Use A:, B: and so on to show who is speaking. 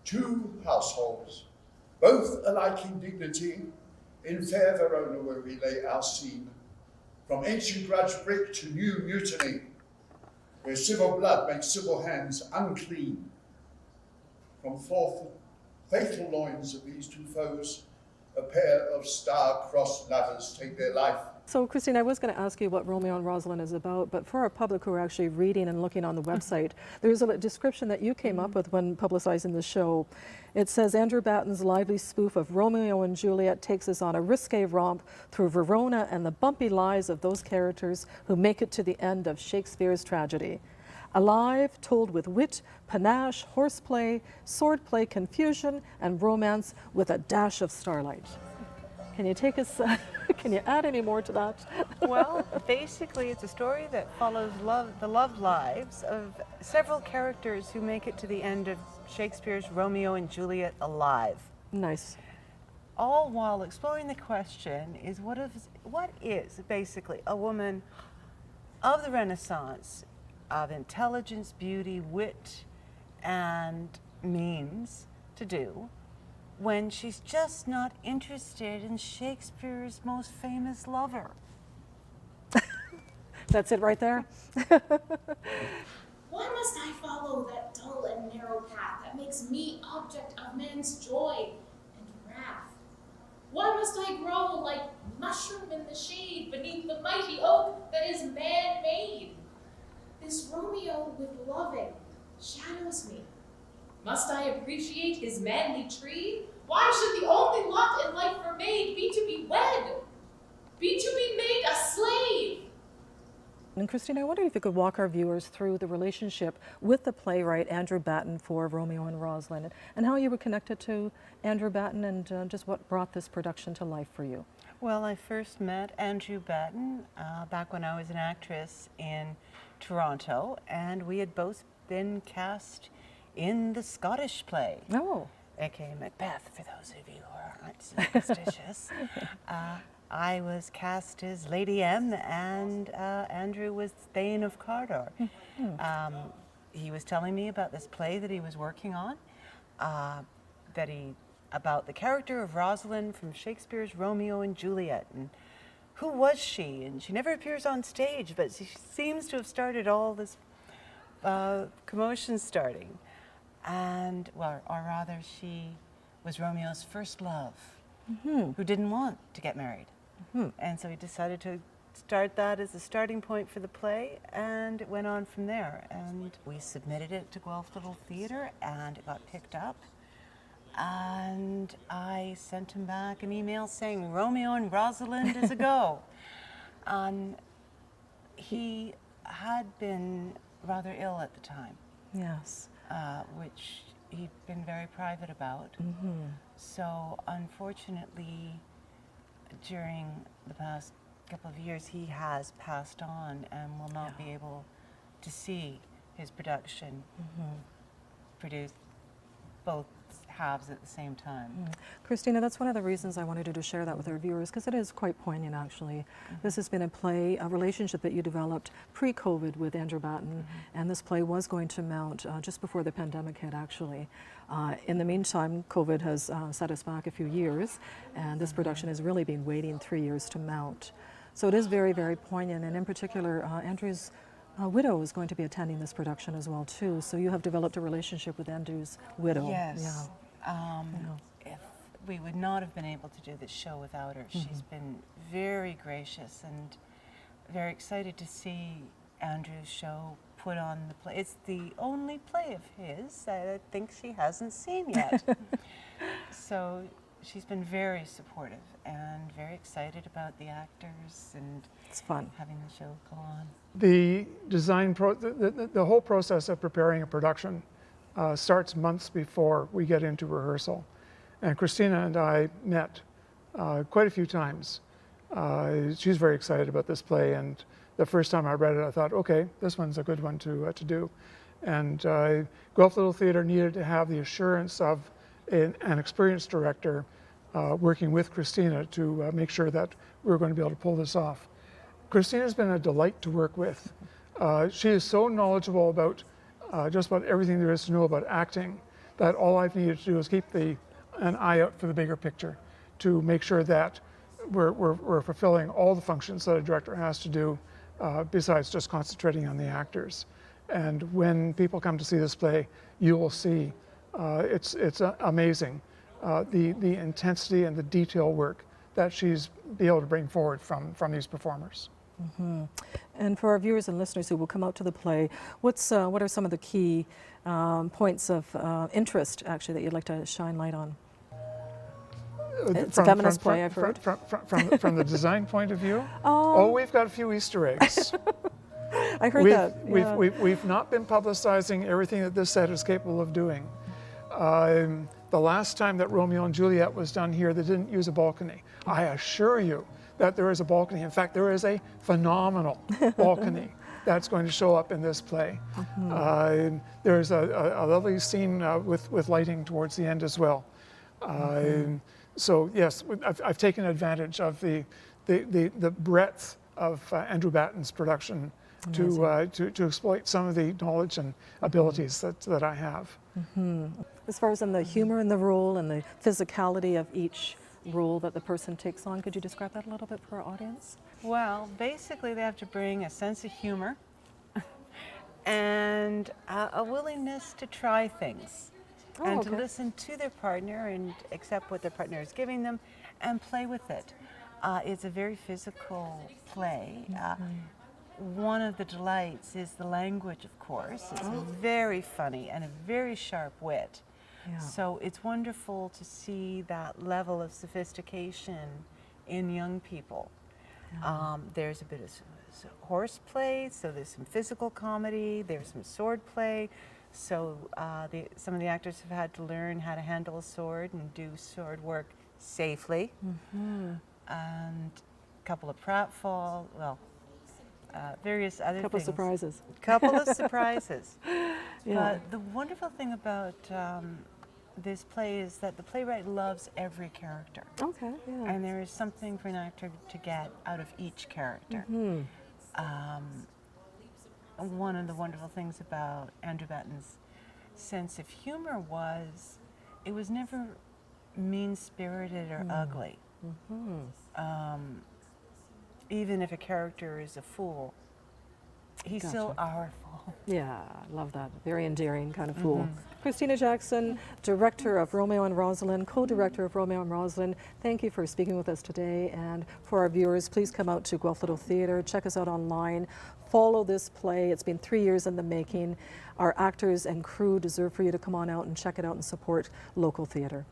A: Two households, both alike in dignity, in fair Verona where we lay our scene, from ancient grudge brick to new mutiny, where civil blood makes civil hands unclean. From forth fatal loins of these two foes, a pair of star-crossed lovers take their life.
B: So, Christine, I was going to ask you what Romeo and Rosaline is about, but for our public who are actually reading and looking on the website, there's a description that you came up with when publicizing the show. It says, Andrew Batten's lively spoof of Romeo and Juliet takes us on a risque romp through Verona and the bumpy lives of those characters who make it to the end of Shakespeare's tragedy. Alive, told with wit, panache, horseplay, swordplay, confusion, and romance with a dash of starlight. Can you take us, can you add any more to that?
C: Well, basically it's a story that follows the love lives of several characters who make it to the end of Shakespeare's Romeo and Juliet alive.
B: Nice.
C: All while exploring the question is what is basically a woman of the Renaissance, of intelligence, beauty, wit, and means to do, when she's just not interested in Shakespeare's most famous lover.
B: That's it right there?
D: Why must I follow that dull and narrow path that makes me object of men's joy and wrath? Why must I grow like mushroom in the shade beneath the mighty oak that is man-made? This Romeo with loving shadows me. Must I appreciate his manly tree? Why should the only lot in life for maid be to be wed? Be to be made a slave?
B: And Christine, I wonder if you could walk our viewers through the relationship with the playwright Andrew Batten for Romeo and Rosaline, and how you were connected to Andrew Batten, and just what brought this production to life for you.
C: Well, I first met Andrew Batten back when I was an actress in Toronto, and we had both been cast in the Scottish play.
B: Oh.
C: aka Macbeth, for those of you who aren't superstitious. I was cast as Lady M, and Andrew was Thane of Cawdor. He was telling me about this play that he was working on, about the character of Rosalind from Shakespeare's Romeo and Juliet, and who was she? And she never appears on stage, but she seems to have started all this commotion starting. And, well, or rather, she was Romeo's first love, who didn't want to get married. And so he decided to start that as a starting point for the play, and it went on from there. And we submitted it to Guelph Little Theatre, and it got picked up. And I sent him back an email saying, Romeo and Rosalind is a go. And he had been rather ill at the time.
B: Yes.
C: Which he'd been very private about. So unfortunately, during the past couple of years, he has passed on and will not be able to see his production produce both halves at the same time.
B: Christina, that's one of the reasons I wanted you to share that with our viewers, because it is quite poignant, actually. This has been a relationship that you developed pre-COVID with Andrew Batten, and this play was going to mount just before the pandemic hit, actually. In the meantime, COVID has set us back a few years, and this production has really been waiting 3 years to mount. So it is very, very poignant, and in particular, Andrew's widow is going to be attending this production as well, too. So you have developed a relationship with Andrew's widow.
C: Yes. If we would not have been able to do this show without her. She's been very gracious and very excited to see Andrew's show put on the play. It's the only play of his I think she hasn't seen yet. So she's been very supportive and very excited about the actors and
B: It's fun.
C: having the show go on.
E: The design, the whole process of preparing a production starts months before we get into rehearsal. And Christina and I met quite a few times. She's very excited about this play, and the first time I read it, I thought, okay, this one's a good one to do. And Guelph Little Theatre needed to have the assurance of an experienced director working with Christina to make sure that we were going to be able to pull this off. Christina's been a delight to work with. She is so knowledgeable about just about everything there is to know about acting that all I've needed to do is keep an eye out for the bigger picture to make sure that we're fulfilling all the functions that a director has to do besides just concentrating on the actors. And when people come to see this play, you will see it's amazing the intensity and the detail work that she's be able to bring forward from these performers.
B: And for our viewers and listeners who will come out to the play, what are some of the key points of interest, actually, that you'd like to shine light on? It's a feminist play, I've heard.
E: From the design point of view? We've got a few Easter eggs.
B: I heard that. Yeah.
E: We've not been publicizing everything that this set is capable of doing. The last time that Romeo and Juliet was done here, they didn't use a balcony. I assure you that there is a balcony. In fact, there is a phenomenal balcony that's going to show up in this play. There's a lovely scene with lighting towards the end as well. So yes, I've taken advantage of the breadth of Andrew Batten's production to exploit some of the knowledge and abilities that I have.
B: As far as in the humor in the role and the physicality of each role that the person takes on, could you describe that a little bit for our audience?
C: Well, basically they have to bring a sense of humor and a willingness to try things and to listen to their partner and accept what their partner is giving them and play with it. It's a very physical play. One of the delights is the language, of course. It's very funny and a very sharp wit. Yeah. So it's wonderful to see that level of sophistication in young people. Yeah. There's a bit of horseplay, so there's some physical comedy, there's some sword play. So some of the actors have had to learn how to handle a sword and do sword work safely. And a couple of pratfall, various other
B: couple
C: things.
B: Couple
C: of surprises.
B: Yeah.
C: But the wonderful thing about this play is that the playwright loves every character. Okay, yeah. And there is something for an actor to get out of each character. One of the wonderful things about Andrew Batten's sense of humor was it was never mean-spirited or ugly. Even if a character is a fool, he's still our fool.
B: Yeah, I love that. Very endearing kind of fool. Christina Jackson, director of Romeo and Rosaline, co-director of Romeo and Rosaline, thank you for speaking with us today. And for our viewers, please come out to Guelph Little Theatre, check us out online, follow this play. It's been 3 years in the making. Our actors and crew deserve for you to come on out and check it out and support local theatre.